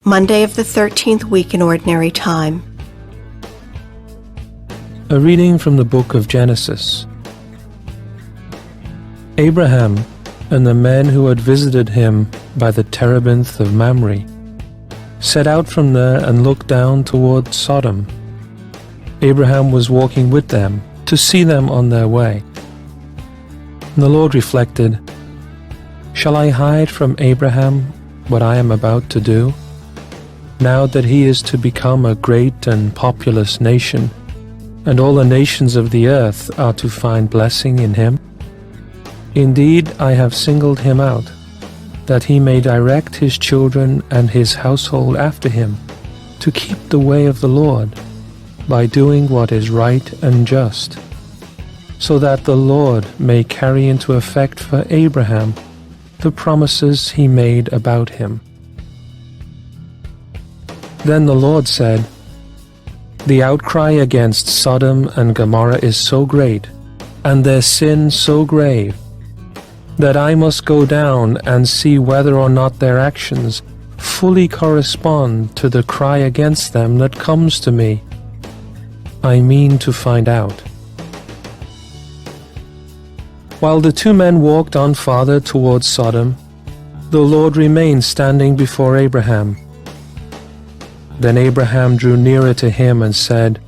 Monday of the 13th week in Ordinary Time. A reading from the book of Genesis. Abraham and the men who had visited him by the terebinth of Mamre set out from there and looked down toward Sodom. Abraham was walking with them to see them on their way. And the Lord reflected, "Shall I hide from Abraham what I am about to do, now that he is to become a great and populous nation, and all the nations of the earth are to find blessing in him? Indeed, I have singled him out, that he may direct his children and his household after him, to keep the way of the Lord, by doing what is right and just, so that the Lord may carry into effect for Abraham the promises he made about him." Then the Lord said, "The outcry against Sodom and Gomorrah is so great, and their sin so grave, that I must go down and see whether or not their actions fully correspond to the cry against them that comes to me. I mean to find out." While the two men walked on farther towards Sodom, the Lord remained standing before Abraham. Then Abraham drew nearer to him and said,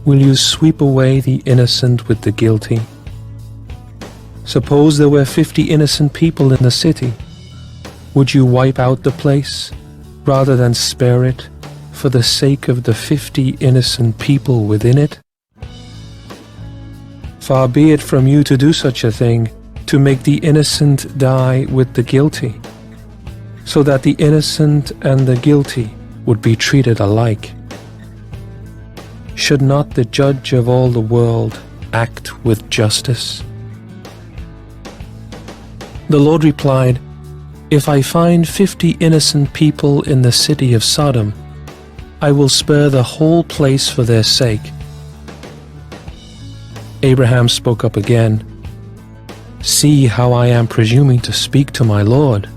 "Will you sweep away the innocent with the guilty? Suppose there were 50 innocent people in the city. Would you wipe out the place, rather than spare it, for the sake of the 50 innocent people within it? Far be it from you to do such a thing, to make the innocent die with the guilty, so that the innocent and the guilty would be treated alike. Should not the judge of all the world act with justice?" The Lord replied, "If I find 50 innocent people in the city of Sodom, I will spare the whole place for their sake." Abraham spoke up again, "See how I am presuming to speak to my Lord,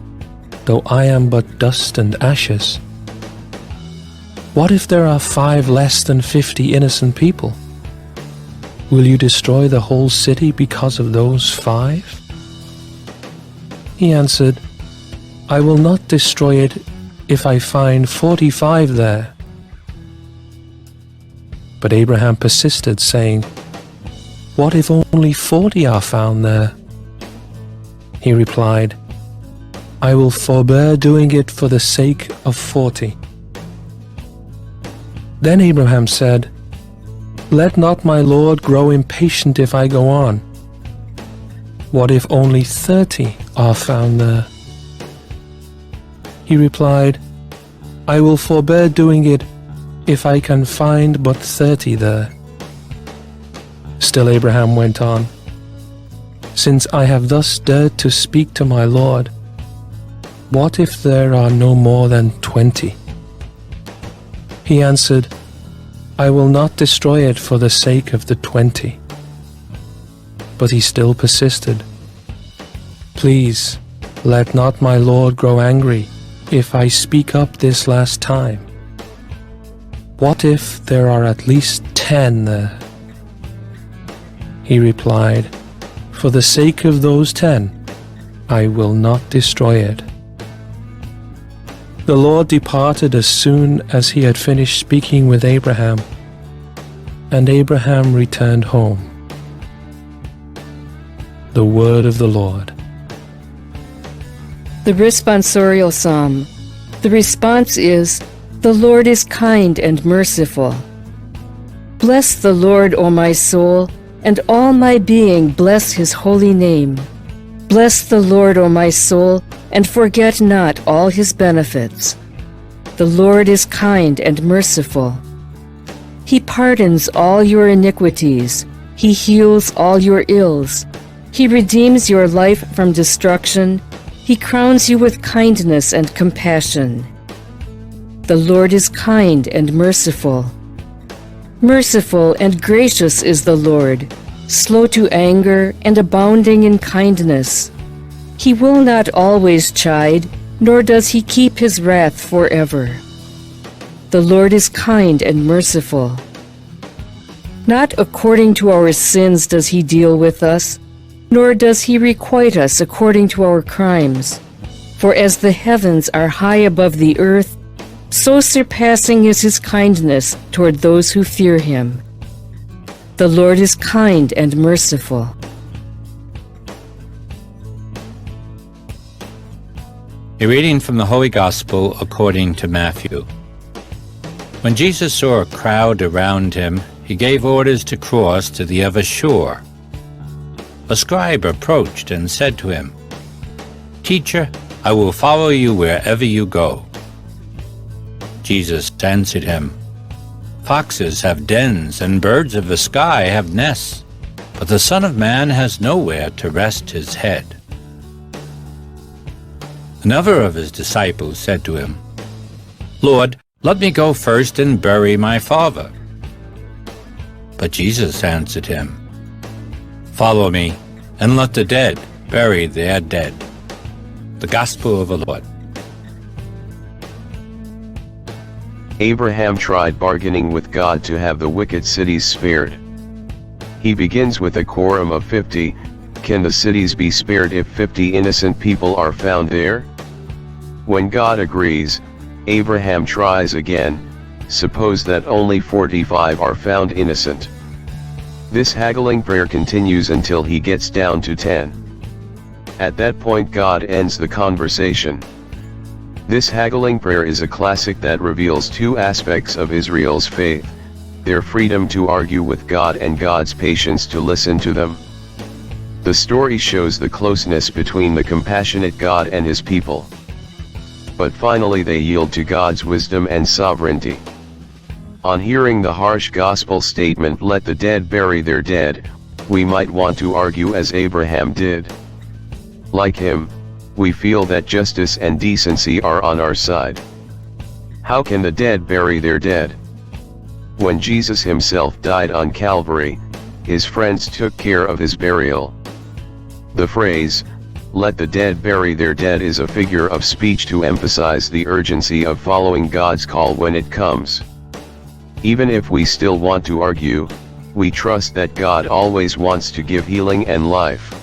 though I am but dust and ashes. What if there are 5 less than 50 innocent people? Will you destroy the whole city because of those 5? He answered, "I will not destroy it if I find 45 there." But Abraham persisted, saying, "What if only 40 are found there?" He replied, "I will forbear doing it for the sake of 40. Then Abraham said, "Let not my Lord grow impatient if I go on. What if only 30 are found there?" He replied, "I will forbear doing it if I can find but 30 there." Still Abraham went on, "Since I have thus dared to speak to my Lord, what if there are no more than 20? He answered, "I will not destroy it for the sake of the 20. But he still persisted, "Please, let not my Lord grow angry if I speak up this last time. What if there are at least 10 there?" He replied, "For the sake of those 10, I will not destroy it." The Lord departed as soon as he had finished speaking with Abraham, and Abraham returned home. The word of the Lord. The responsorial psalm. The response is, "The Lord is kind and merciful." Bless the Lord, O my soul, and all my being bless his holy name. Bless the Lord, O my soul, and forget not all his benefits. The Lord is kind and merciful. He pardons all your iniquities. He heals all your ills. He redeems your life from destruction. He crowns you with kindness and compassion. The Lord is kind and merciful. Merciful and gracious is the Lord, slow to anger and abounding in kindness. He will not always chide, nor does he keep his wrath forever. The Lord is kind and merciful. Not according to our sins does he deal with us, nor does he requite us according to our crimes. For as the heavens are high above the earth, so surpassing is his kindness toward those who fear him. The Lord is kind and merciful. A reading from the Holy Gospel according to Matthew. When Jesus saw a crowd around him, he gave orders to cross to the other shore. A scribe approached and said to him, "Teacher, I will follow you wherever you go." Jesus answered him, "Foxes have dens, and birds of the sky have nests, but the Son of Man has nowhere to rest his head." Another of his disciples said to him, "Lord, let me go first and bury my father." But Jesus answered him, "Follow me, and let the dead bury their dead." The Gospel of the Lord. Abraham tried bargaining with God to have the wicked cities spared. He begins with a quorum of 50. Can the cities be spared if 50 innocent people are found there? When God agrees, Abraham tries again. Suppose that only 45 are found innocent. This haggling prayer continues until he gets down to 10. At that point God ends the conversation. This haggling prayer is a classic that reveals two aspects of Israel's faith: their freedom to argue with God and God's patience to listen to them. The story shows the closeness between the compassionate God and his people. But finally they yield to God's wisdom and sovereignty. On hearing the harsh gospel statement, "Let the dead bury their dead," we might want to argue as Abraham did. Like him, we feel that justice and decency are on our side. How can the dead bury their dead? When Jesus himself died on Calvary, his friends took care of his burial. The phrase, "Let the dead bury their dead," is a figure of speech to emphasize the urgency of following God's call when it comes. Even if we still want to argue, we trust that God always wants to give healing and life.